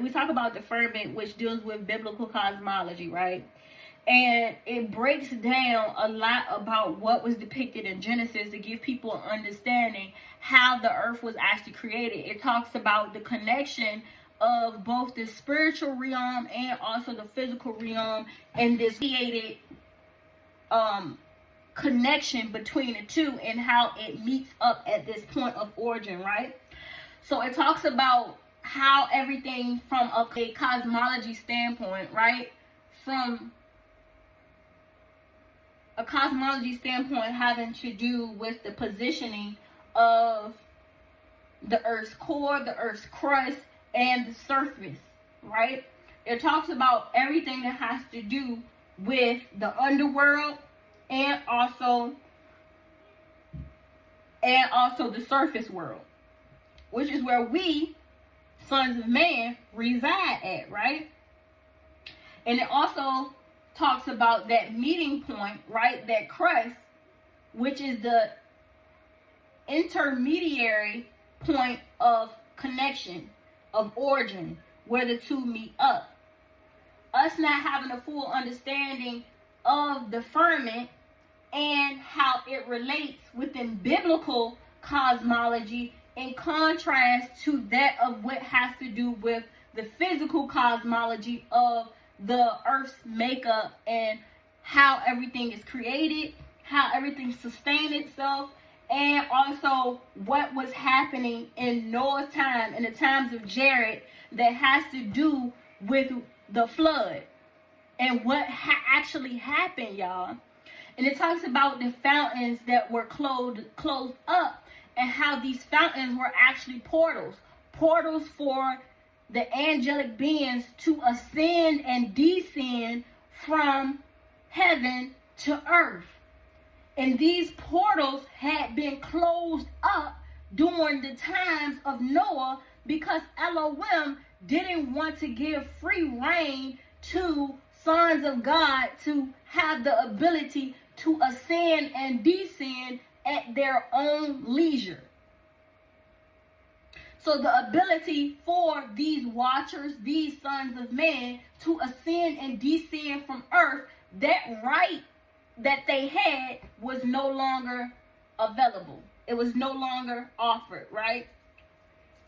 we talk about the firmament, which deals with biblical cosmology, right? And it breaks down a lot about what was depicted in Genesis to give people an understanding how the earth was actually created. It talks about the connection of both the spiritual realm and also the physical realm, and this created connection between the two and how it meets up at this point of origin, right? So it talks about how everything from a cosmology standpoint, right? From a cosmology standpoint having to do with the positioning of the Earth's core, the Earth's crust, and the surface, right? It talks about everything that has to do with the underworld and also the surface world, which is where we, sons of man, reside at, right? And it also talks about that meeting point, right? That crust, which is the intermediary point of connection, of origin, where the two meet up. Us not having a full understanding of the firmament and how it relates within biblical cosmology in contrast to that of what has to do with the physical cosmology of the earth's makeup and how everything is created, how everything sustained itself, and also what was happening in Noah's time, in the times of Jared, that has to do with the flood and what actually happened, y'all. And it talks about the fountains that were closed up, and how these fountains were actually portals for the angelic beings to ascend and descend from heaven to earth. And these portals had been closed up during the times of Noah because Elohim didn't want to give free reign to sons of God to have the ability to ascend and descend at their own leisure. So the ability for these watchers, these sons of man, to ascend and descend from earth, that right that they had was no longer available. It was no longer offered, right?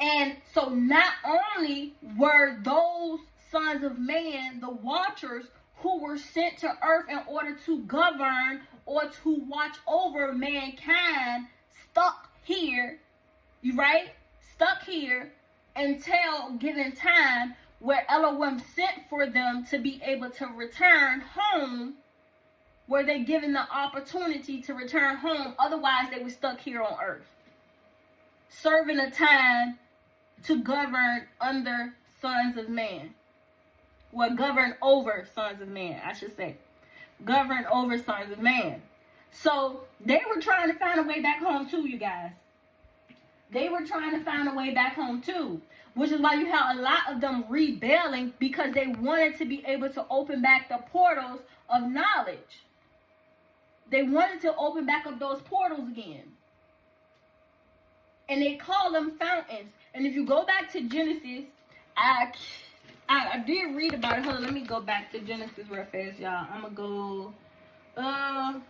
And so not only were those sons of man, the watchers who were sent to earth in order to govern or to watch over mankind, stuck here, right? Stuck here until given time where Elohim sent for them to be able to return home, were they given the opportunity to return home. Otherwise, they were stuck here on earth, serving a time to govern under sons of man. Well, govern over sons of man, I should say. Govern over sons of man. So they were trying to find a way back home too, you guys. They were trying to find a way back home too, which is why you have a lot of them rebelling, because they wanted to be able to open back the portals of knowledge. They wanted to open back up those portals again. And they call them fountains. And if you go back to Genesis, I did read about it. Hold on, let me go back to Genesis real fast, y'all. I'm going to go...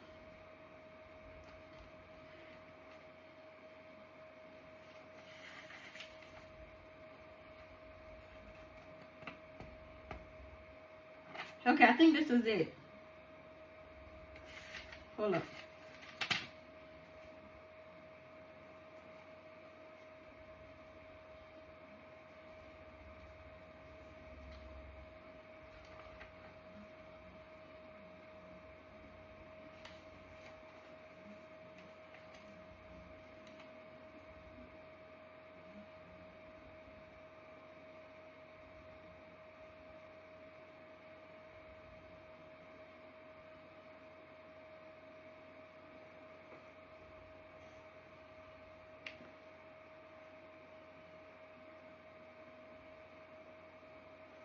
Okay, I think this is it. Hold up.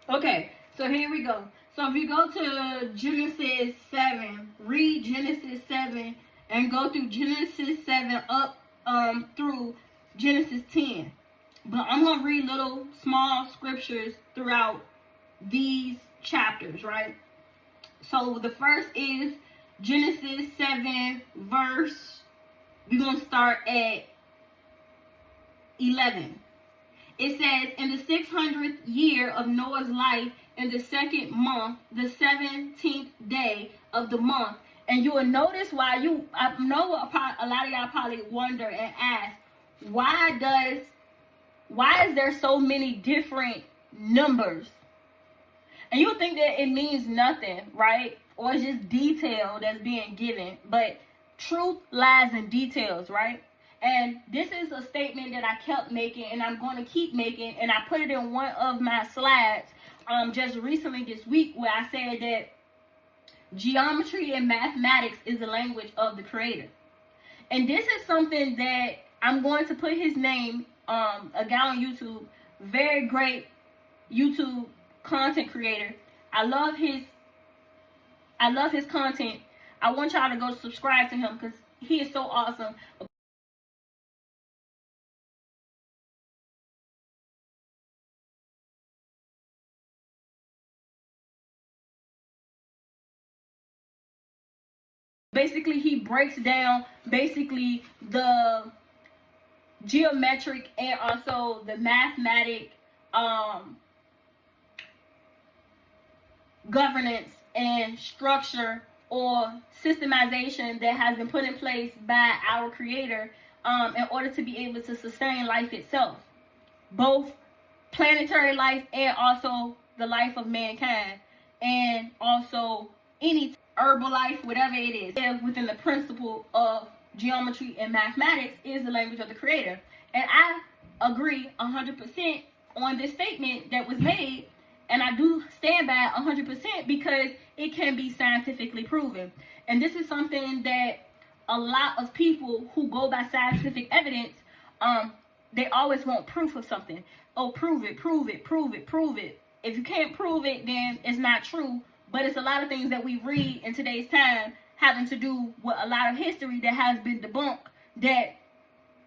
Okay, so here we go. So if you go to Genesis 7, read Genesis 7 and go through Genesis 7 up through Genesis 10. But I'm going to read little small scriptures throughout these chapters, right? So the first is Genesis 7 verse, we're going to start at 11. It says, in the 600th year of Noah's life, in the second month, the 17th day of the month. And you will notice why I know a lot of y'all probably wonder and ask, why is there so many different numbers? And you think that it means nothing, right? Or it's just detail that's being given. But truth lies in details, right? And this is a statement that I kept making, and I'm going to keep making, and I put it in one of my slides just recently this week, where I said that geometry and mathematics is the language of the Creator. And this is something that I'm going to put his name, a guy on YouTube, very great YouTube content creator. I love his content. I want y'all to go subscribe to him because he is so awesome. Basically, he breaks down basically the geometric and also the mathematic governance and structure or systemization that has been put in place by our Creator in order to be able to sustain life itself, both planetary life and also the life of mankind, and also any herbal life, whatever it is, within the principle of geometry and mathematics is the language of the Creator. And I agree 100% on this statement that was made, and I do stand by 100% because it can be scientifically proven. And this is something that a lot of people who go by scientific evidence, they always want proof of something. Oh, prove it, prove it, prove it, prove it. If you can't prove it, then it's not true. But it's a lot of things that we read in today's time having to do with a lot of history that has been debunked, that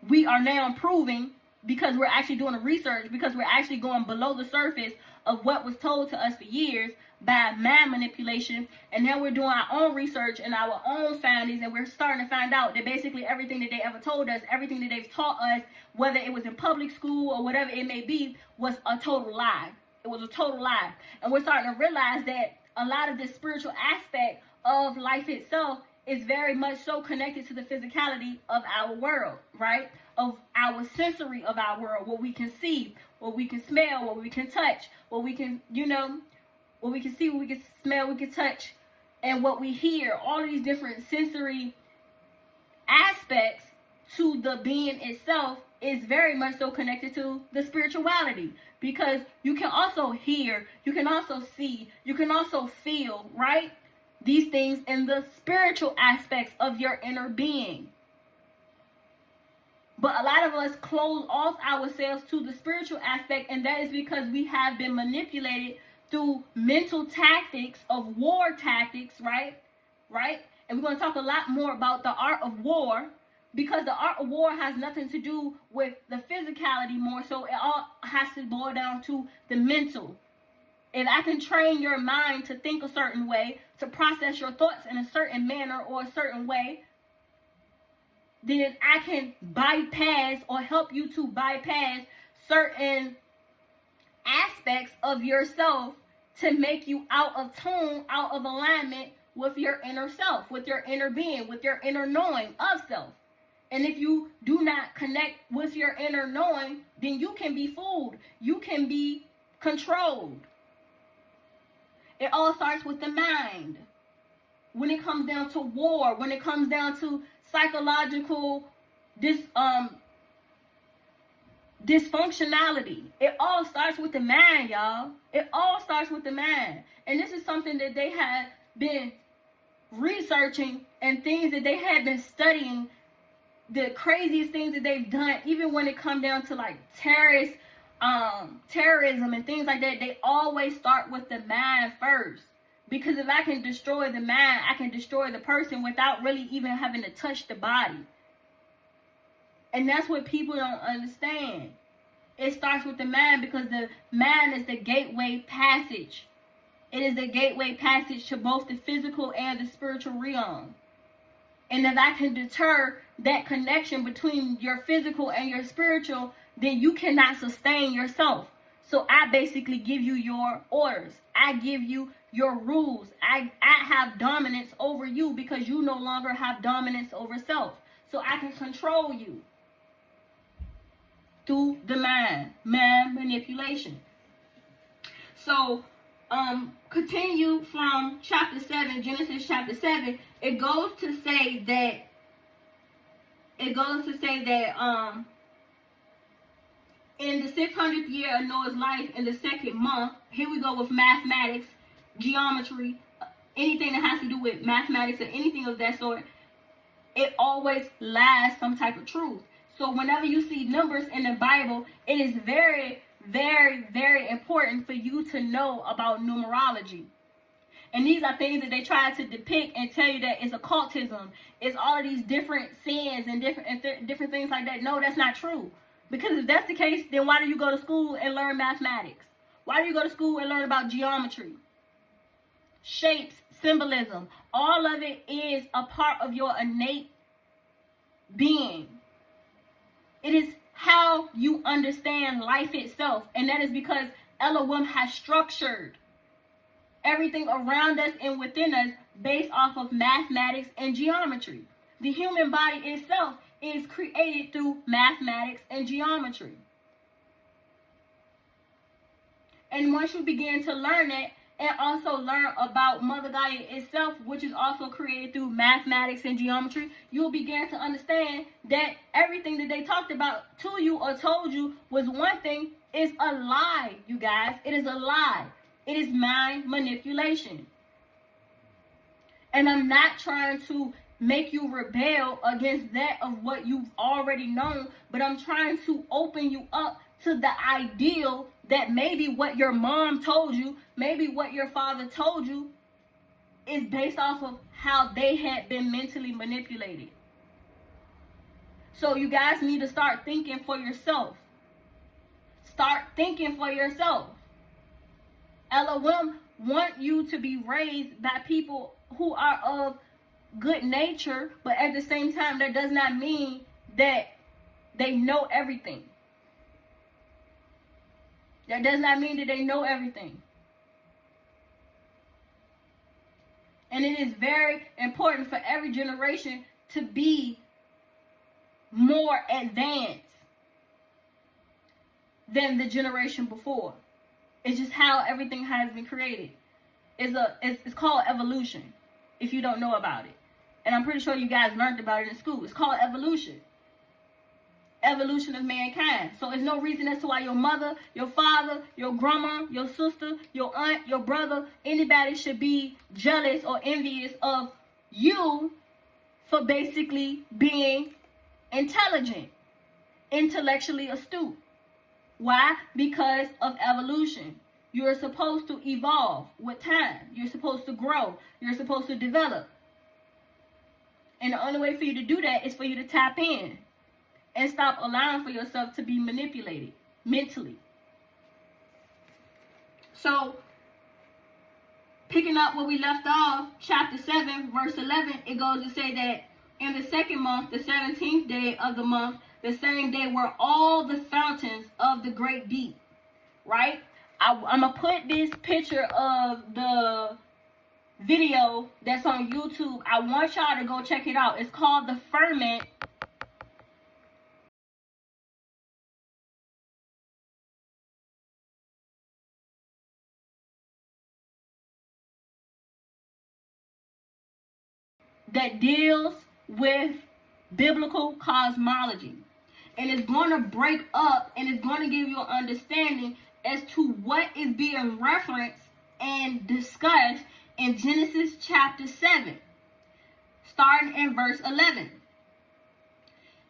we are now proving because we're actually doing the research, because we're actually going below the surface of what was told to us for years by mind manipulation. And now we're doing our own research and our own findings, and we're starting to find out that basically everything that they ever told us, everything that they've taught us, whether it was in public school or whatever it may be, was a total lie. It was a total lie. And we're starting to realize that a lot of this spiritual aspect of life itself is very much so connected to the physicality of our world, right? Of our sensory of our world, what we can see, what we can smell, what we can touch, what we can, what we can see, what we can smell, we can touch, and what we hear. All of these different sensory aspects to the being itself is very much so connected to the spirituality, because you can also hear, you can also see, you can also feel, right? These things in the spiritual aspects of your inner being. But a lot of us close off ourselves to the spiritual aspect, and that is because we have been manipulated through mental tactics of war tactics, right? And we're going to talk a lot more about the art of war, because the art of war has nothing to do with the physicality more so. It all has to boil down to the mental. If I can train your mind to think a certain way, to process your thoughts in a certain manner or a certain way, then I can bypass or help you to bypass certain aspects of yourself to make you out of tune, out of alignment with your inner self, with your inner being, with your inner knowing of self. And if you do not connect with your inner knowing, then you can be fooled. You can be controlled. It all starts with the mind. When it comes down to war, when it comes down to psychological dysfunctionality, it all starts with the mind, y'all. It all starts with the mind. And this is something that they have been researching and things that they have been studying, the craziest things that they've done, even when it comes down to like terrorism and things like that. They always start with the mind first. Because if I can destroy the mind, I can destroy the person without really even having to touch the body. And that's what people don't understand. It starts with the mind because the mind is the gateway passage. It is the gateway passage to both the physical and the spiritual realm. And if I can deter that connection between your physical and your spiritual, then you cannot sustain yourself. So I basically give you your orders. I give you your rules. I have dominance over you because you no longer have dominance over self. So I can control you through the mind manipulation. So continue from chapter 7, Genesis chapter 7. It goes to say that in the 600th year of Noah's life, in the second month, here we go with mathematics, geometry, anything that has to do with mathematics or anything of that sort. It always lies some type of truth. So whenever you see numbers in the Bible, it is very, very, very important for you to know about numerology. And these are things that they try to depict and tell you that it's occultism. It's all of these different sins and different things like that. No, that's not true. Because if that's the case, then why do you go to school and learn mathematics? Why do you go to school and learn about geometry? Shapes, symbolism. All of it is a part of your innate being. It is how you understand life itself. And that is because Elohim has structured everything around us and within us based off of mathematics and geometry. The human body itself is created through mathematics and geometry. And once you begin to learn it, and also learn about Mother Gaia itself, which is also created through mathematics and geometry, you'll begin to understand that everything that they talked about to you or told you was one thing is a lie, you guys. It is a lie. It is mind manipulation. And I'm not trying to make you rebel against that of what you've already known, but I'm trying to open you up to the ideal that maybe what your mom told you, maybe what your father told you, is based off of how they had been mentally manipulated. So you guys need to start thinking for yourself. Start thinking for yourself. Elohim want you to be raised by people who are of good nature, but at the same time, that does not mean that they know everything. That does not mean that they know everything. And it is very important for every generation to be more advanced than the generation before. It's just how everything has been created. It's called evolution, if you don't know about it. And I'm pretty sure you guys learned about it in school. It's called evolution. Evolution of mankind. So there's no reason as to why your mother, your father, your grandma, your sister, your aunt, your brother, anybody should be jealous or envious of you for basically being intelligent, intellectually astute. Why? Because of evolution. You're supposed to evolve with time. You're supposed to grow. You're supposed to develop. And the only way for you to do that is for you to tap in and stop allowing for yourself to be manipulated mentally. So, picking up where we left off, chapter 7, verse 11, it goes to say that in the second month, the 17th day of the month, the same day were all the fountains of the great deep. Right? I'm going to put this picture of the video that's on YouTube. I want y'all to go check it out. It's called The Ferment. That deals with biblical cosmology. And it's going to break up and it's going to give you an understanding as to what is being referenced and discussed in Genesis chapter 7, starting in verse 11.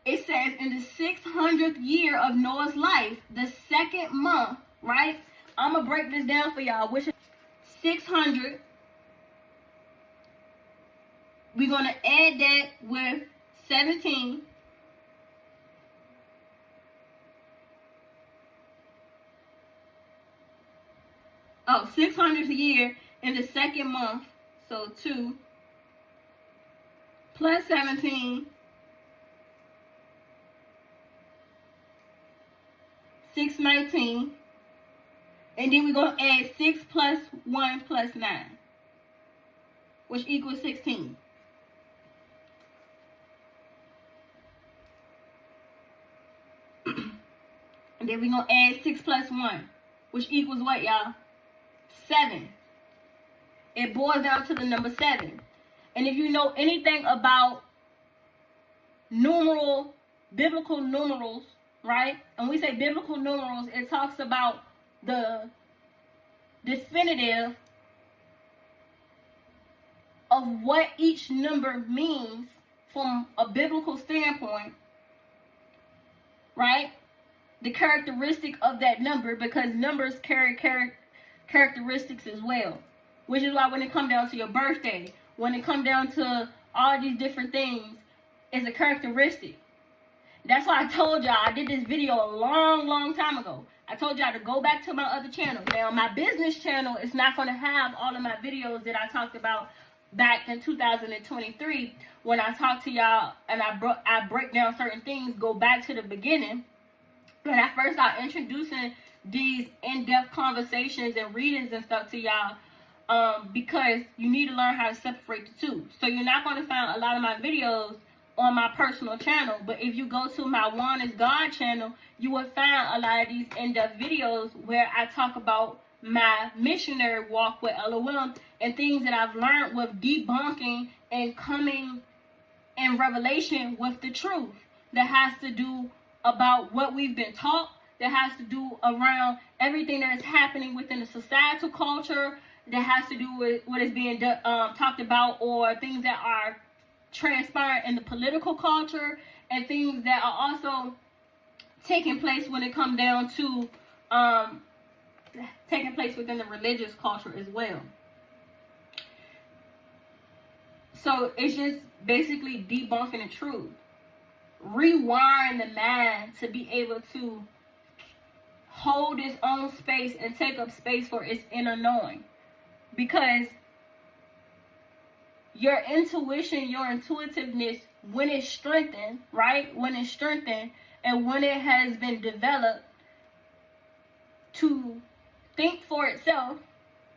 It says, in the 600th year of Noah's life, the second month, right? I'm going to break this down for y'all, which is 600. We're going to add that with 17. 600th year in the second month. So 2 plus 17, 619. And then we're going to add 6 plus 1 plus 9, which equals 16. And then we're going to add 6 plus 1, which equals what, y'all? 7. It boils down to the number 7. And if you know anything about biblical numerals, right? And we say biblical numerals, it talks about the definitive of what each number means from a biblical standpoint, right? The characteristic of that number, because numbers carry characteristics as well. Which is why when it comes down to your birthday, when it comes down to all these different things, it's a characteristic. That's why I told y'all, I did this video a long time ago. I told y'all to go back to my other channel. Now, my business channel is not going to have all of my videos that I talked about back in 2023 when I talked to y'all and I break down certain things, go back to the beginning. When I first started introducing these in-depth conversations and readings and stuff to y'all, because you need to learn how to separate the two. So you're not going to find a lot of my videos on my personal channel, but if you go to my One is God channel, you will find a lot of these in-depth videos where I talk about my missionary walk with LOM and things that I've learned with debunking and coming in revelation with the truth that has to do about what we've been taught, that has to do around everything that is happening within the societal culture, that has to do with what is being talked about, or things that are transpiring in the political culture, and things that are also taking place when it comes down to taking place within the religious culture as well. So it's just basically debunking the truth, rewiring the mind to be able to hold its own space and take up space for its inner knowing. Because your intuition, your intuitiveness, when it's strengthened, right? When it's strengthened and when it has been developed to think for itself,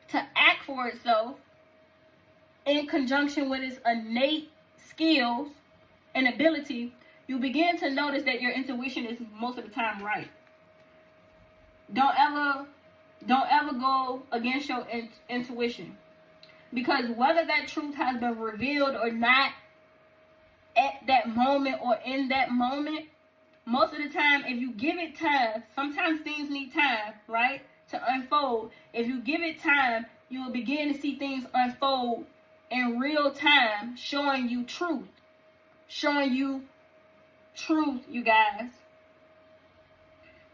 to act for itself, in conjunction with its innate skills and ability, you begin to notice that your intuition is most of the time right. Don't ever go against your intuition. Because whether that truth has been revealed or not at that moment or in that moment, most of the time, if you give it time, sometimes things need time, right, to unfold. If you give it time, you will begin to see things unfold in real time, showing you truth. Showing you truth, you guys.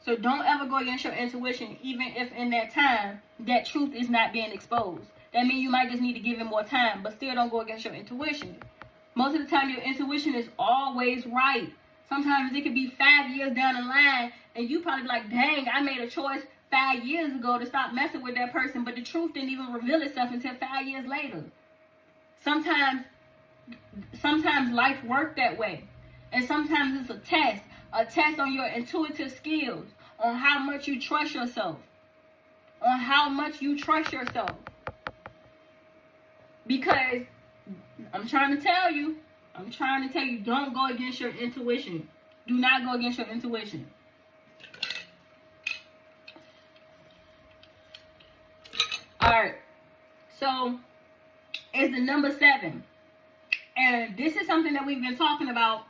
So don't ever go against your intuition, even if in that time, that truth is not being exposed. That means you might just need to give it more time, but still don't go against your intuition. Most of the time, your intuition is always right. Sometimes it could be 5 years down the line, and you probably be like, dang, I made a choice 5 years ago to stop messing with that person, but the truth didn't even reveal itself until 5 years later. Sometimes life works that way. And sometimes it's a test on your intuitive skills, on how much you trust yourself. Because I'm trying to tell you, don't go against your intuition. Do not go against your intuition. Alright, so it's the number 7. And this is something that we've been talking about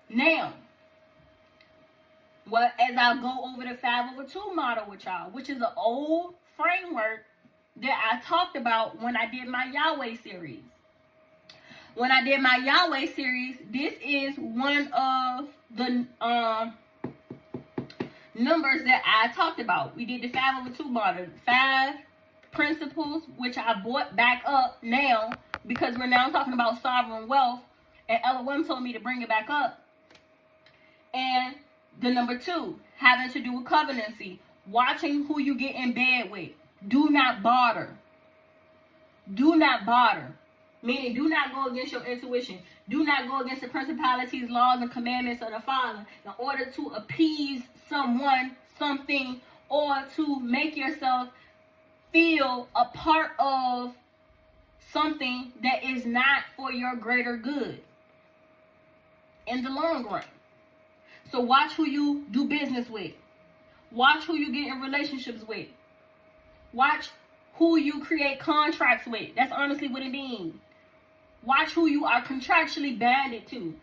now. Well, as I go over the 5/2 model with y'all, which is an old framework that I talked about when I did my Yahweh series. When I did my Yahweh series, this is one of the numbers that I talked about. We did the 5/2 model, 5 principles, which I brought back up now because we're now talking about sovereign wealth, and LOM told me to bring it back up. And the number 2, having to do with covenancy, Watching who you get in bed with. Do not barter. Do not barter. Meaning, do not go against your intuition. Do not go against the principalities, laws, and commandments of the Father in order to appease someone, something, or to make yourself feel a part of something that is not for your greater good in the long run. So watch who you do business with. Watch who you get in relationships with. Watch who you create contracts with. That's honestly what it means. Watch who you are contractually banded to.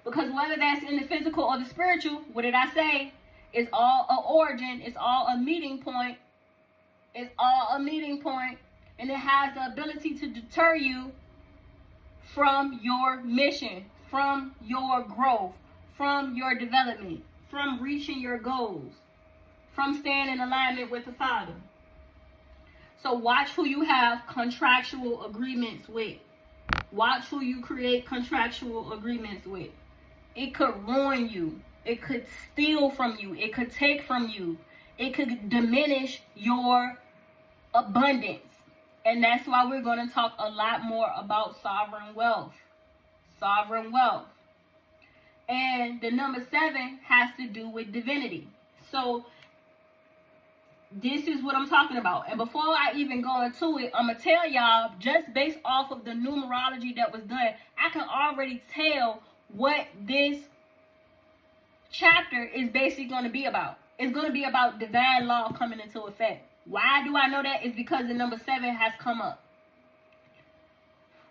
Because whether that's in the physical or the spiritual, what did I say? It's all an origin. It's all a meeting point. It's all a meeting point. And it has the ability to deter you from your mission, from your growth, from your development, from reaching your goals, from staying in alignment with the Father. So watch who you have contractual agreements with. Watch who you create contractual agreements with. It could ruin you. It could steal from you. It could take from you. It could diminish your abundance. And that's why we're going to talk a lot more about sovereign wealth. Sovereign wealth. And the number 7 has to do with divinity. So this is what I'm talking about. And before I even go into it, I'm going to tell y'all, just based off of the numerology that was done, I can already tell what this chapter is basically going to be about. It's going to be about divine law coming into effect. Why do I know that? It's because the number 7 has come up.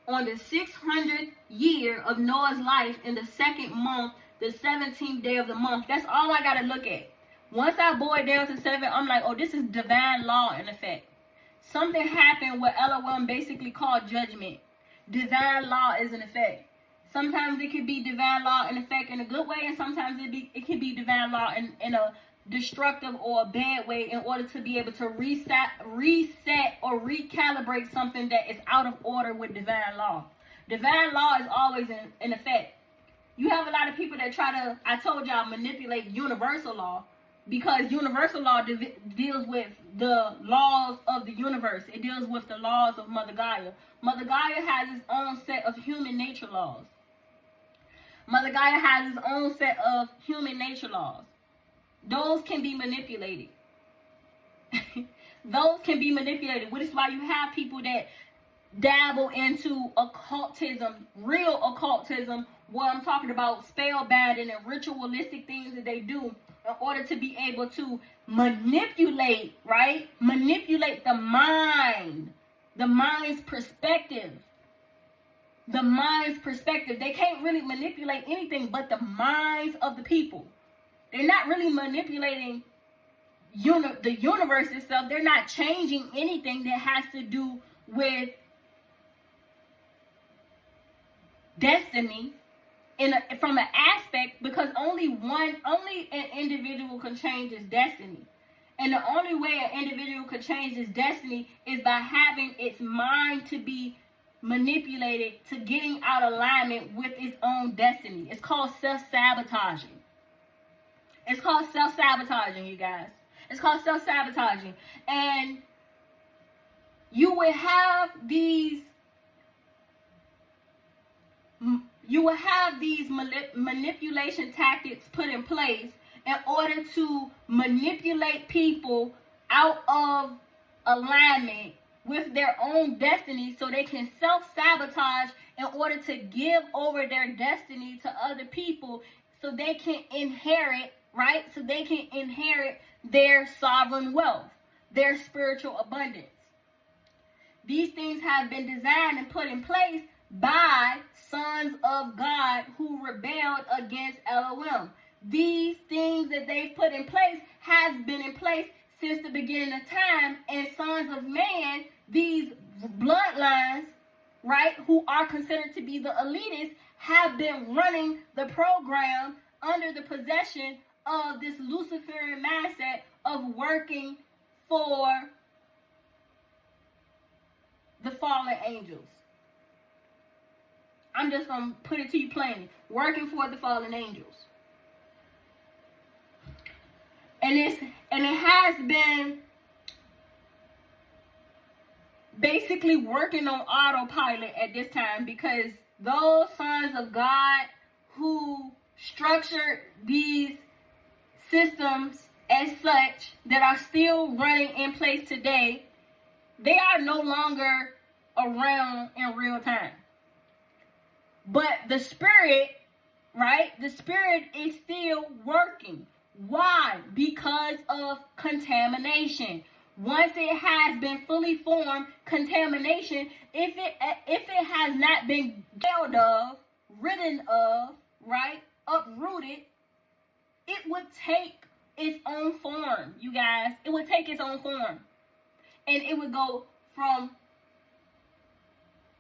On the 600th year of Noah's life, in the second month, the 17th day of the month, that's all I got to look at. Once I boil down to 7, I'm like, oh, this is divine law in effect. Something happened what LOM basically called judgment. Divine law is in effect. Sometimes it could be divine law in effect in a good way, and sometimes it could be divine law in a destructive or a bad way in order to be able to reset or recalibrate something that is out of order with divine law. Divine law is always in effect. You have a lot of people that try to, I told y'all, manipulate universal law, because universal law deals with the laws of the universe. It deals with the laws of Mother Gaia. Mother Gaia has its own set of human nature laws. Mother Gaia has its own set of human nature laws. Those can be manipulated. Those can be manipulated, which is why you have people that dabble into occultism, real occultism, what I'm talking about, spell binding and ritualistic things that they do in order to be able to manipulate, right? Manipulate the mind, the mind's perspective. The mind's perspective. They can't really manipulate anything but the minds of the people. They're not really manipulating the universe itself. They're not changing anything that has to do with destiny from an aspect, because only an individual can change his destiny. And the only way an individual can change his destiny is by having its mind to be manipulated to getting out of alignment with its own destiny. It's called self-sabotaging. It's called self-sabotaging, you guys. It's called self-sabotaging. And you will have these manipulation tactics put in place in order to manipulate people out of alignment with their own destiny, so they can self-sabotage in order to give over their destiny to other people, so they can inherit, right? So they can inherit their sovereign wealth, their spiritual abundance. These things have been designed and put in place by sons of God who rebelled against LOM. These things that they've put in place has been in place since the beginning of time, and sons of man, these bloodlines, right, who are considered to be the elitists, have been running the program under the possession of this Luciferian mindset of working for the fallen angels. I'm just going to put it to you plainly. Working for the fallen angels. And And it has been basically working on autopilot at this time, because those sons of God who structured these systems as such that are still running in place today, they are no longer around in real time. But the spirit, right? The spirit is still working. Why? Because of contamination. Once it has been fully formed, contamination, if it has not been killed of, ridden of, right, uprooted, it would take its own form, you guys. It would take its own form. And it would go from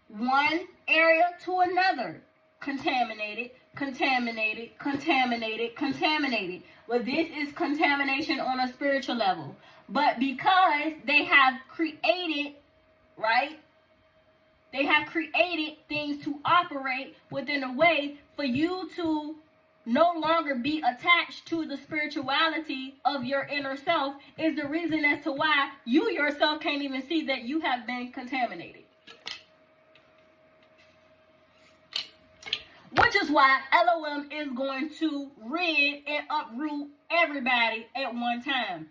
one area to another. Contaminated, contaminated, contaminated, contaminated. But this is contamination on a spiritual level. But because they have created, right? They have created things to operate within a way for you to no longer be attached to the spirituality of your inner self, is the reason as to why you yourself can't even see that you have been contaminated. Which is why Elohim is going to rid and uproot everybody at one time.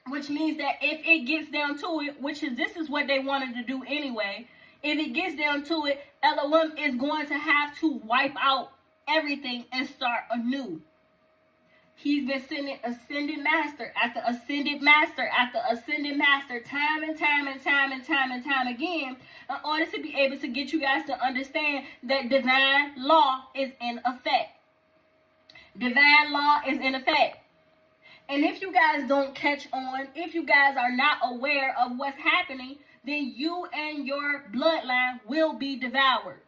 Which means that if it gets down to it, this is what they wanted to do anyway. If it gets down to it, Elohim is going to have to wipe out everything and start anew. He's been sending ascended master after ascended master after ascended master, time and time and time and time and time again, in order to be able to get you guys to understand that divine law is in effect. Divine law is in effect. And if you guys don't catch on, if you guys are not aware of what's happening, then you and your bloodline will be devoured.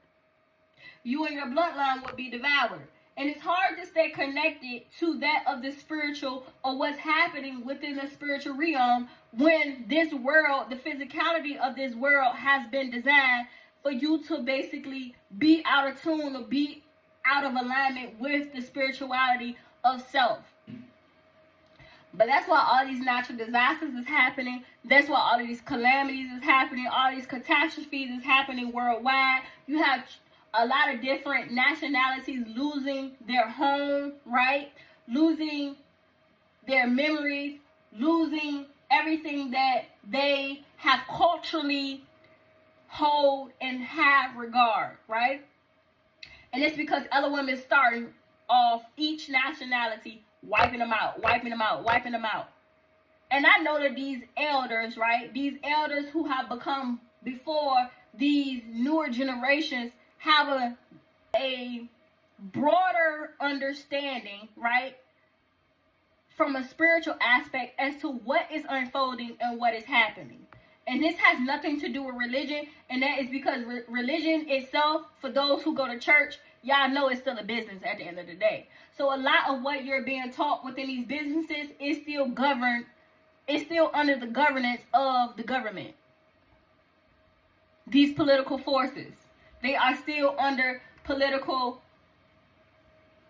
You and your bloodline will be devoured. And it's hard to stay connected to that of the spiritual, or what's happening within the spiritual realm, when this world, the physicality of this world, has been designed for you to basically be out of tune or be out of alignment with the spirituality of self. But that's why all these natural disasters is happening. That's why all of these calamities is happening. All these catastrophes is happening worldwide. You have a lot of different nationalities losing their home, right? Losing their memories, losing everything that they have culturally hold and have regard, right? And it's because Elohim is starting off each nationality, wiping them out, wiping them out, wiping them out. And I know that these elders, right? These elders who have become before these newer generations have a broader understanding, right, from a spiritual aspect as to what is unfolding and what is happening. And this has nothing to do with religion, and that is because religion itself, for those who go to church, y'all know it's still a business at the end of the day. So a lot of what you're being taught within these businesses is still governed, it's still under the governance of the government. These political forces, they are still under political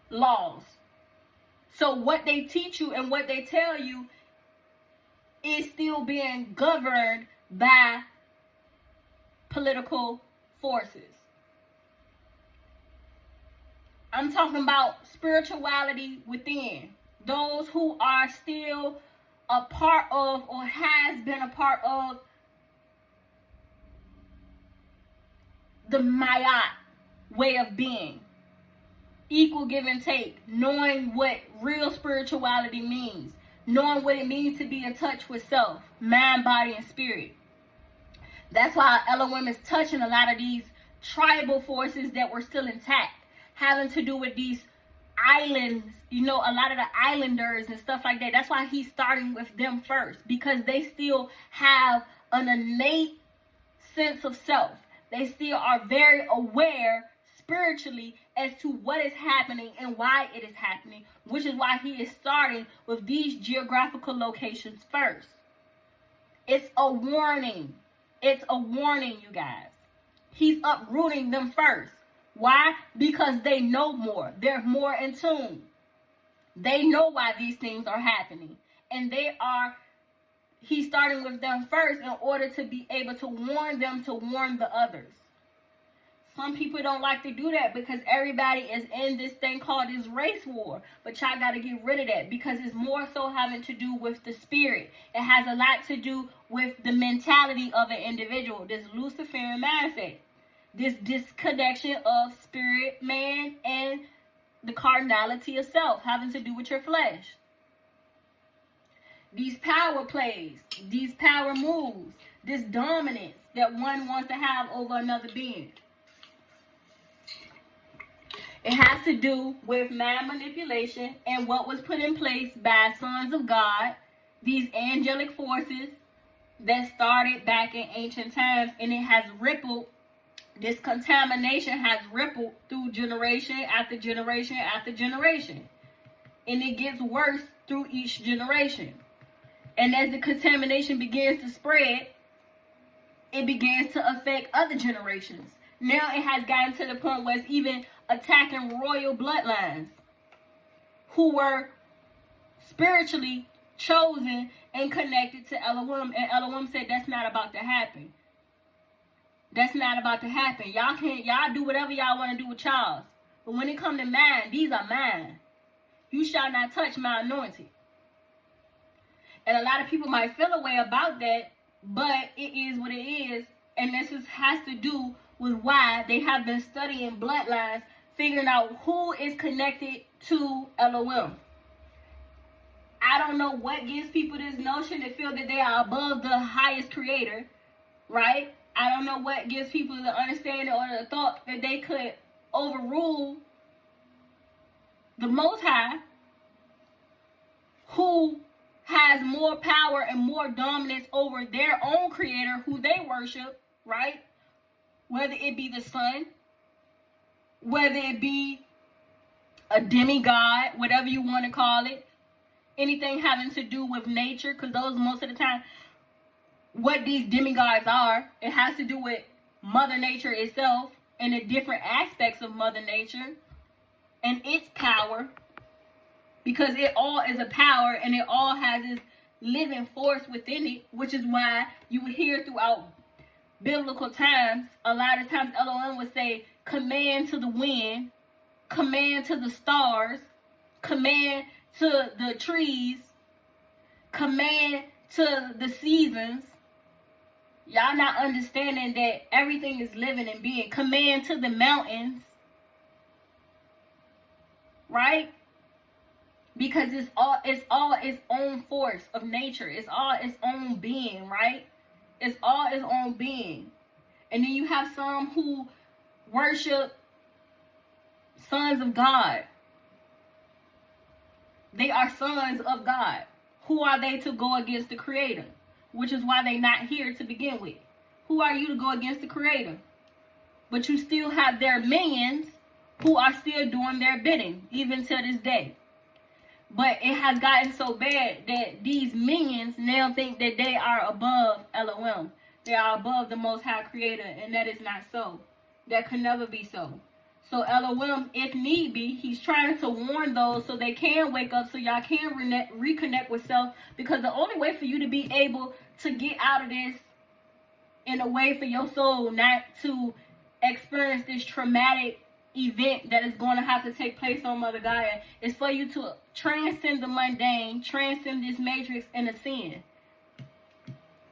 laws. So what they teach you and what they tell you is still being governed by political forces. I'm talking about spirituality within. Those who are still a part of, or has been a part of, the Mayat way of being. Equal give and take. Knowing what real spirituality means. Knowing what it means to be in touch with self, mind, body, and spirit. That's why Elohim is touching a lot of these tribal forces that were still intact, having to do with these islands, a lot of the islanders and stuff like that. That's why he's starting with them first, because they still have an innate sense of self. They still are very aware spiritually as to what is happening and why it is happening, which is why he is starting with these geographical locations first. It's a warning. It's a warning, you guys. He's uprooting them first. Why? Because they know more. They're more in tune. They know why these things are happening. and he's starting with them first in order to be able to warn them to warn the others. Some people don't like to do that because everybody is in this thing called this race war. But y'all got to get rid of that because it's more so having to do with the spirit. It has a lot to do with the mentality of an individual. This Luciferian mindset. This disconnection of spirit, man, and the carnality of self having to do with your flesh. These power plays, these power moves, this dominance that one wants to have over another being. It has to do with mind manipulation and what was put in place by sons of God, these angelic forces that started back in ancient times, and it has rippled. This contamination has rippled through generation after generation after generation. And it gets worse through each generation. And as the contamination begins to spread, it begins to affect other generations. Now it has gotten to the point where it's even attacking royal bloodlines who were spiritually chosen and connected to Elohim. And Elohim said that's not about to happen. That's not about to happen. Y'all do whatever y'all want to do with y'all. But when it comes to mine, these are mine. You shall not touch my anointing. And a lot of people might feel a way about that, but it is what it is. And this has to do with why they have been studying bloodlines, figuring out who is connected to Elohim. I don't know what gives people this notion to feel that they are above the highest creator, right? I don't know what gives people the understanding or the thought that they could overrule the Most High, who has more power and more dominance over their own creator, who they worship, right? Whether it be the sun, whether it be a demigod, whatever you want to call it, anything having to do with nature, because those most of the time, what these demigods are, it has to do with Mother Nature itself and the different aspects of Mother Nature and its power, because it all is a power and it all has this living force within it, which is why you would hear throughout biblical times, a lot of times Elohim would say, command to the wind, command to the stars, command to the trees, command to the seasons. Y'all not understanding that everything is living and being. Command to the mountains. Right? Because it's all its own force of nature. It's all its own being, right? It's all its own being. And then you have some who worship sons of God. They are sons of God. Who are they to go against the Creator? Which is why they're not here to begin with. Who are you to go against the Creator? But you still have their minions who are still doing their bidding, even to this day. But it has gotten so bad that these minions now think that they are above Elohim. They are above the Most High Creator, and that is not so. That could never be so. So Elohim, if need be, he's trying to warn those so they can wake up, so y'all can reconnect with self. Because the only way for you to be able to get out of this, in a way for your soul not to experience this traumatic event that is going to have to take place on Mother Gaia, is for you to transcend the mundane, transcend this matrix and ascend.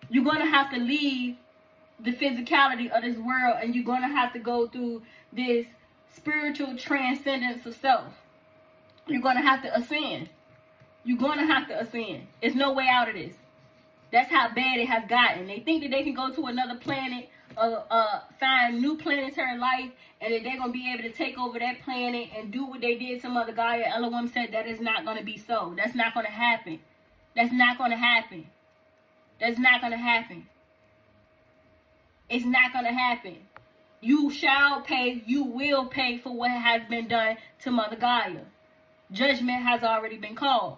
You're going to have to leave the physicality of this world, and you're going to have to go through this spiritual transcendence of self. You're going to have to ascend. You're going to have to ascend. There's no way out of this. That's how bad it has gotten. They think that they can go to another planet, find new planetary life, and that they're going to be able to take over that planet and do what they did to Mother Gaia. Elohim said that is not going to be so. That's not going to happen. That's not going to happen. That's not going to happen. It's not going to happen. You shall pay, you will pay for what has been done to Mother Gaia. Judgment has already been called.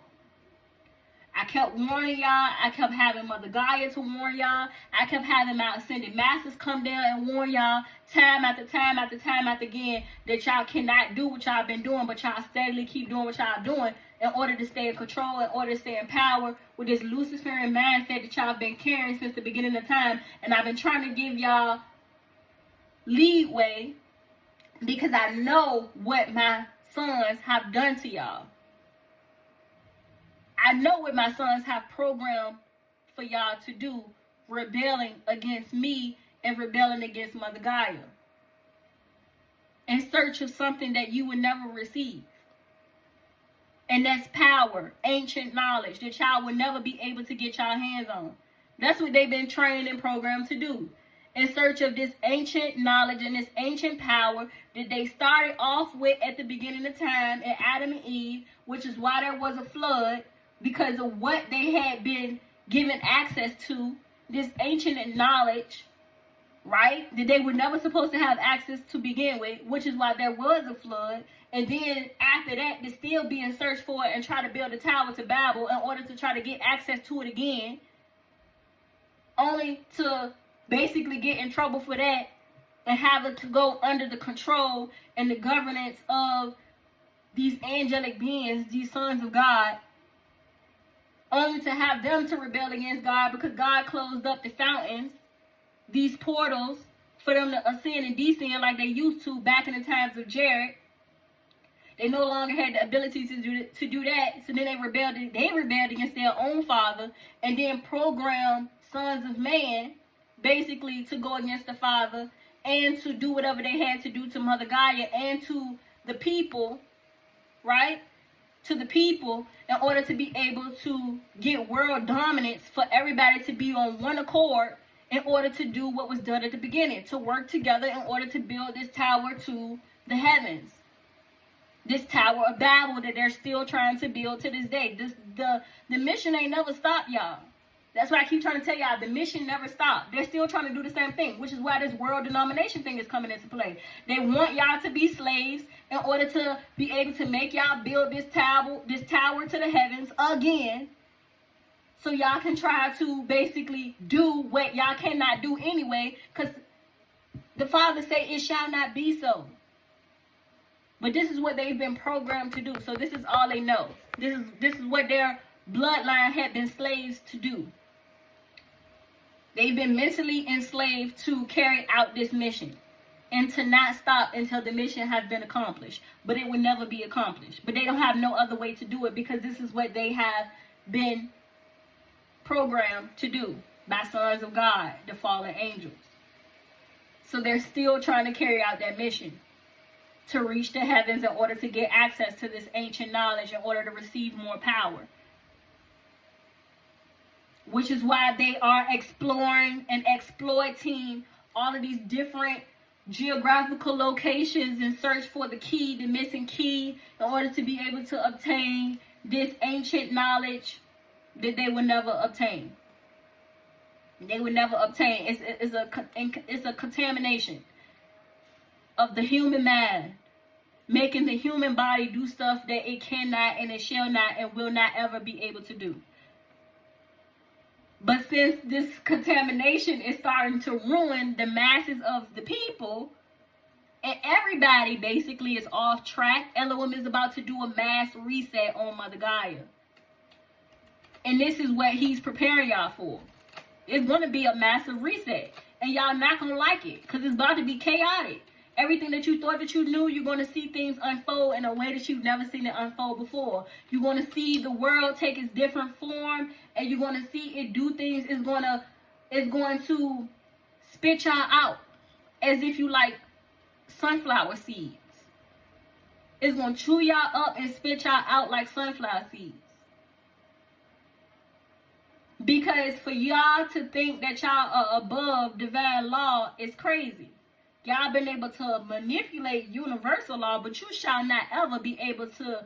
I kept warning y'all. I kept having Mother Gaia to warn y'all. I kept having my ascended masters come down and warn y'all time after time after time after again that y'all cannot do what y'all been doing, but y'all steadily keep doing what y'all doing. in order to stay in control, in order to stay in power with this Luciferian mindset that y'all been carrying since the beginning of time. And I've been trying to give y'all leeway because I know what my sons have done to y'all. I know what my sons have programmed for y'all to do, rebelling against me and rebelling against Mother Gaia in search of something that you would never receive. And that's power, ancient knowledge that y'all will never be able to get y'all hands on. That's what they've been trained and programmed to do. In search of this ancient knowledge and this ancient power that they started off with at the beginning of time at Adam and Eve, which is why there was a flood, because of what they had been given access to, this ancient knowledge, right, that they were never supposed to have access to begin with, which is why there was a flood. And then after that, to still be in search for it and try to build a tower to Babel in order to try to get access to it again, only to basically get in trouble for that and have it to go under the control and the governance of these angelic beings, these sons of God, only to have them to rebel against God because God closed up the fountains, these portals, for them to ascend and descend like they used to back in the times of Jared. They no longer had the ability to do that, so then they rebelled against their own father, and then programmed sons of man basically to go against the father and to do whatever they had to do to Mother Gaia and to the people, right? To the people, in order to be able to get world dominance, for everybody to be on one accord in order to do what was done at the beginning, to work together in order to build this tower to the heavens. This Tower of Babel that they're still trying to build to this day. The mission ain't never stopped, y'all. That's why I keep trying to tell y'all, the mission never stopped. They're still trying to do the same thing, which is why this world denomination thing is coming into play. They want y'all to be slaves in order to be able to make y'all build this tower to the heavens again, so y'all can try to basically do what y'all cannot do anyway, because the Father said it shall not be so. But this is what they've been programmed to do. So this is all they know. This is what their bloodline had been slaves to do. They've been mentally enslaved to carry out this mission and to not stop until the mission has been accomplished. But it will never be accomplished. But they don't have no other way to do it because this is what they have been programmed to do by sons of God, the fallen angels. So they're still trying to carry out that mission, to reach the heavens in order to get access to this ancient knowledge, in order to receive more power. Which is why they are exploring and exploiting all of these different geographical locations in search for the key, the missing key, in order to be able to obtain this ancient knowledge that they would never obtain. They would never obtain. It's a contamination of the human mind, making the human body do stuff that it cannot and it shall not and will not ever be able to do. But since this contamination is starting to ruin the masses of the people, and everybody basically is off track, Elohim is about to do a mass reset on Mother Gaia. And this is what he's preparing y'all for. It's going to be a massive reset. And y'all not going to like it, because it's about to be chaotic. Everything that you thought that you knew, you're going to see things unfold in a way that you've never seen it unfold before. You're going to see the world take its different form, and you're going to see it do things. It's going to spit y'all out as if you like sunflower seeds. It's going to chew y'all up and spit y'all out like sunflower seeds. Because for y'all to think that y'all are above divine law is crazy. Y'all been able to manipulate universal law, but you shall not ever be able to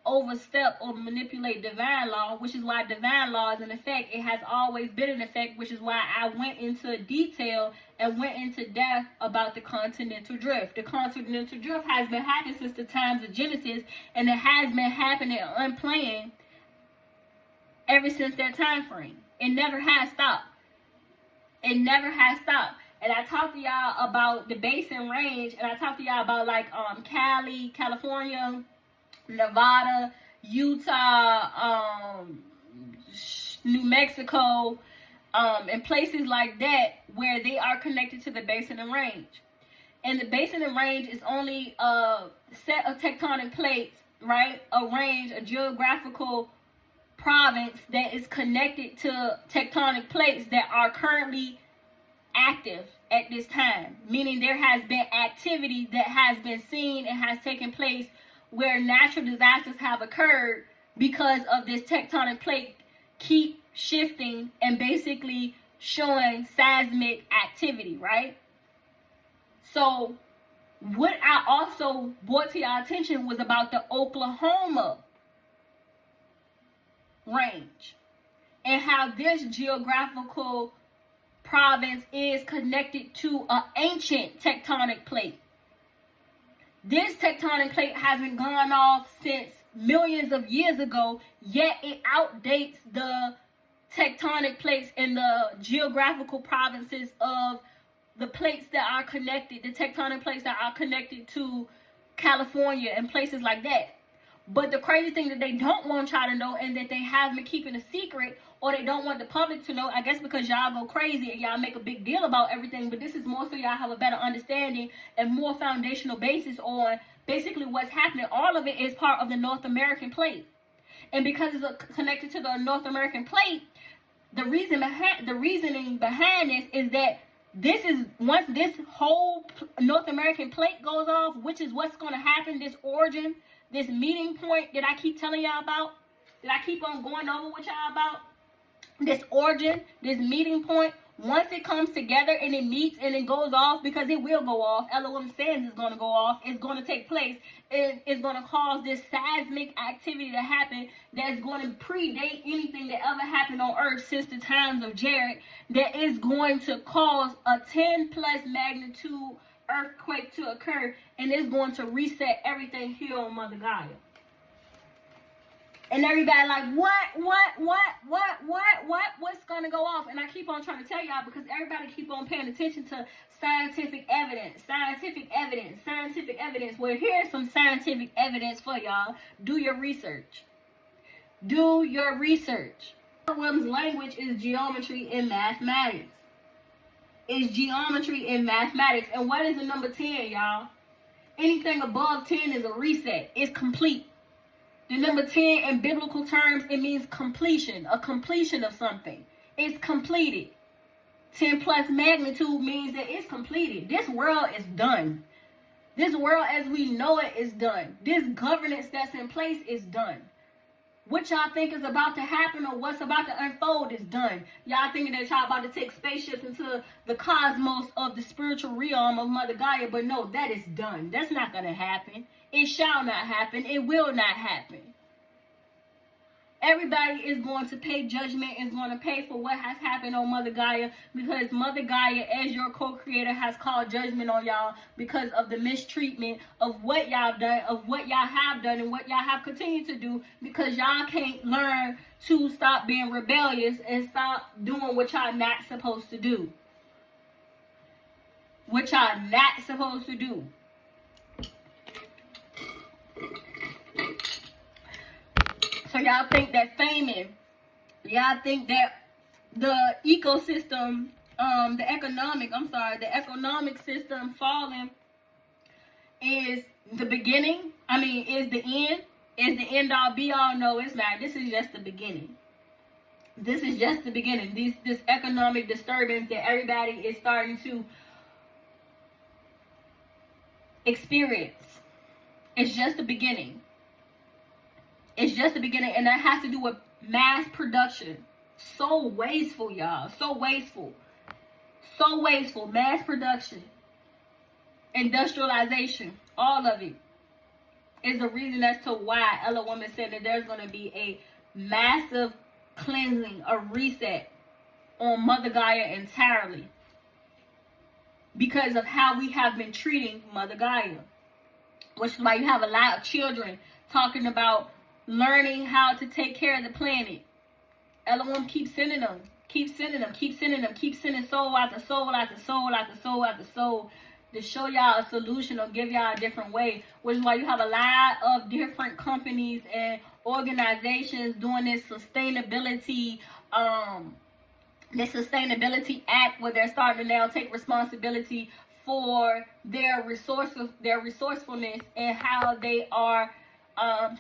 overstep or manipulate divine law, which is why divine law is in effect. It has always been in effect, which is why I went into detail and went into depth about the continental drift. The continental drift has been happening since the times of Genesis, and it has been happening unplanned ever since that time frame. It never has stopped. It never has stopped. And I talked to y'all about the basin range, and I talked to y'all about like Cali, California, Nevada, Utah, New Mexico, and places like that where they are connected to the basin and range. And the basin and range is only a set of tectonic plates, right? A range, a geographical province that is connected to tectonic plates that are currently active at this time, meaning there has been activity that has been seen and has taken place where natural disasters have occurred because of this tectonic plate keep shifting and basically showing seismic activity, right? So what I also brought to your attention was about the Oklahoma range and how this geographical province is connected to an ancient tectonic plate. This tectonic plate hasn't gone off since millions of years ago, yet it outdates the tectonic plates in the geographical provinces of the plates that are connected, the tectonic plates that are connected to California and places like that. But the crazy thing that they don't want y'all to know and that they have been keeping a secret, or they don't want the public to know, I guess because y'all go crazy and y'all make a big deal about everything, but this is more so y'all have a better understanding and more foundational basis on basically what's happening. All of it is part of the North American Plate. And because it's connected to the North American Plate, the reasoning behind this is that this is, once this whole North American Plate goes off, which is what's going to happen, this origin, this meeting point that I keep telling y'all about, that I keep on going over with y'all about, this origin, this meeting point, once it comes together and it meets and it goes off, because it will go off, LOM says it's going to go off, it's going to take place, and it's going to cause this seismic activity to happen that's going to predate anything that ever happened on Earth since the times of Jared, that is going to cause a 10 plus magnitude earthquake to occur, and it's going to reset everything here on Mother Gaia. And everybody like, what's gonna go off? And I keep on trying to tell y'all, because everybody keep on paying attention to scientific evidence. Well, here's some scientific evidence for y'all. Do your research. William's language is geometry and mathematics. And what is the number 10, y'all? Anything above 10 is a reset. It's complete. The number 10 in biblical terms, it means completion, a completion of something. It's completed. 10 plus magnitude means that it's completed. This world is done. This world as we know it is done. This governance that's in place is done. What y'all think is about to happen or what's about to unfold is done. Y'all thinking that y'all about to take spaceships into the cosmos of the spiritual realm of Mother Gaia, but no, that is done. That's not going to happen. It shall not happen. It will not happen. Everybody is going to pay judgment, is going to pay for what has happened on Mother Gaia, because Mother Gaia, as your co-creator, has called judgment on y'all because of the mistreatment of what y'all done, of what y'all have done, and what y'all have continued to do, because y'all can't learn to stop being rebellious and stop doing what y'all not supposed to do. So y'all think that famine, y'all think that the ecosystem, the economic system falling is the beginning? I mean, is the end? Is the end all be all? No, it's not. This is just the beginning. This economic disturbance that everybody is starting to experience. It's just the beginning. And that has to do with mass production. So wasteful, y'all. So wasteful. Mass production, industrialization, all of it is the reason as to why Ella Woman said that there's going to be a massive cleansing, a reset on Mother Gaia entirely, because of how we have been treating Mother Gaia. Which is why you have a lot of children talking about learning how to take care of the planet. Elohim keeps sending soul after soul after soul after soul. to show y'all a solution or give y'all a different way, which is why you have a lot of different companies and organizations doing this sustainability act, where they're starting to now take responsibility for their resourcefulness and how they are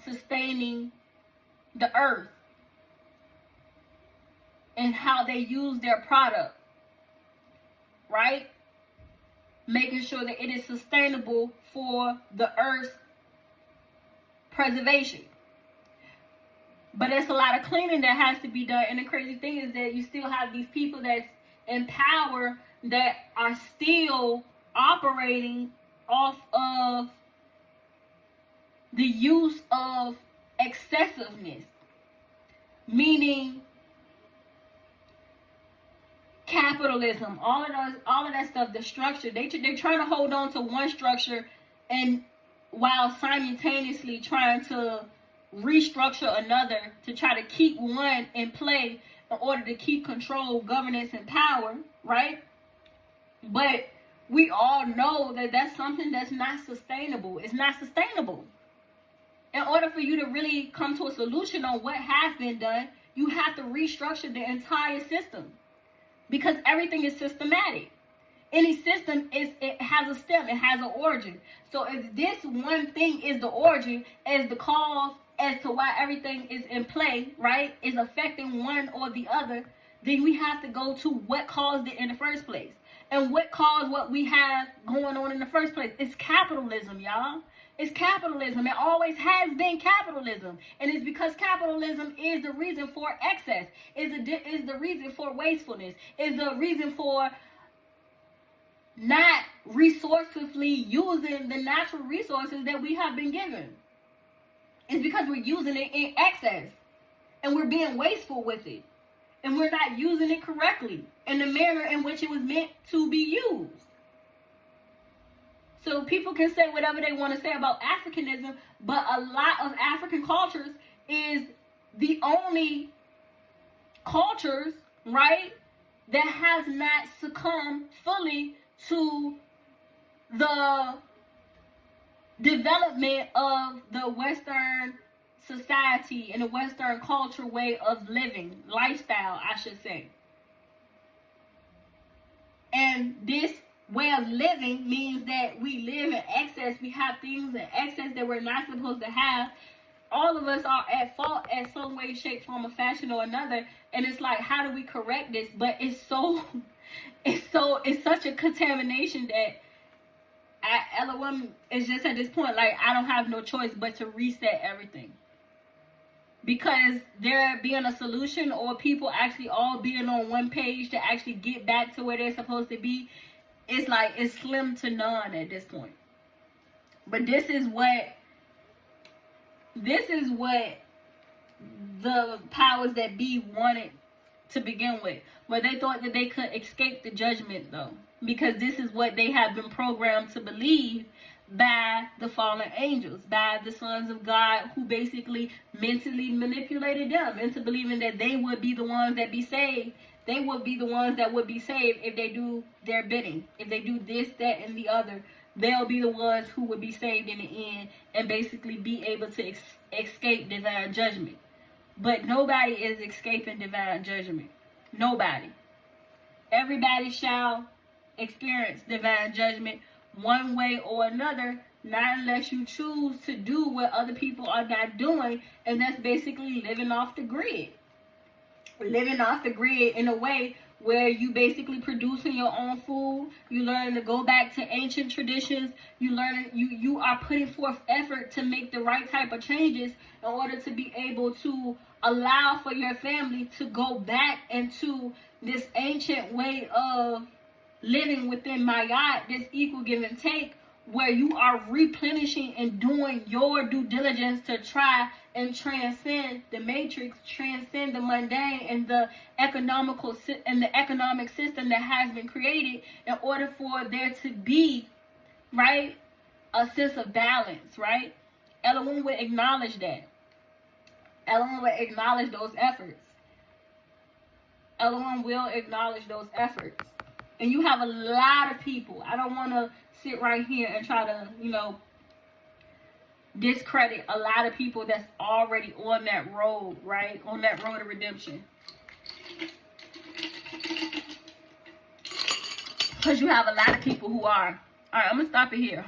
sustaining the earth and how they use their product, right? Making sure that it is sustainable for the earth's preservation. But there's a lot of cleaning that has to be done. And the crazy thing is that you still have these people that's in power that are still operating off of the use of excessiveness. Meaning capitalism, all of that stuff, the structure. They're trying to hold on to one structure, and while simultaneously trying to restructure another to try to keep one in play in order to keep control, governance, and power, right? But we all know that that's something that's not sustainable. It's not sustainable. In order for you to really come to a solution on what has been done, you have to restructure the entire system, because everything is systematic. Any system it has a stem, it has an origin. So if this one thing is the origin, as the cause as to why everything is in play, right, is affecting one or the other, then we have to go to what caused it in the first place. And what caused what we have going on in the first place? It's capitalism, y'all. It's capitalism. It always has been capitalism. And it's because capitalism is the reason for excess, is the reason for wastefulness, is the reason for not resourcefully using the natural resources that we have been given. It's because we're using it in excess, and we're being wasteful with it, and we're not using it correctly in the manner in which it was meant to be used. So people can say whatever they want to say about Africanism, but a lot of African cultures is the only cultures, right, that has not succumbed fully to the development of the Western society and the Western culture way of living, lifestyle, I should say. And this way of living means that we live in excess. We have things in excess that we're not supposed to have. All of us are at fault at some way, shape, form, or fashion or another. And it's like, how do we correct this? But it's such a contamination that LOM is just at this point, like, I don't have no choice but to reset everything. Because there being a solution, or people actually all being on one page to actually get back to where they're supposed to be, it's like, it's slim to none at this point. But this is what the powers that be wanted to begin with. But they thought that they could escape the judgment, though, because this is what they have been programmed to believe by the fallen angels, by the sons of God, who basically mentally manipulated them into believing that they would be the ones that be saved. They would be the ones that would be saved if they do their bidding. If they do this, that, and the other, they'll be the ones who would be saved in the end and basically be able to escape divine judgment. But nobody is escaping divine judgment. Nobody. Everybody shall experience divine judgment one way or another, not unless you choose to do what other people are not doing, and that's basically living off the grid. Living off the grid in a way where you basically producing your own food. You learn to go back to ancient traditions. You are putting forth effort to make the right type of changes in order to be able to allow for your family to go back into this ancient way of living within Mayat, this equal give and take, where you are replenishing and doing your due diligence to try and transcend the matrix, transcend the mundane and the economic system that has been created in order for there to be, right, a sense of balance, right? Elohim would acknowledge that. Elohim would acknowledge those efforts. Elohim will acknowledge those efforts. And you have a lot of people. I don't want to sit right here and try to, you know, discredit a lot of people that's already on that road, right? On that road of redemption. Because you have a lot of people who are. All right, I'm going to stop it here.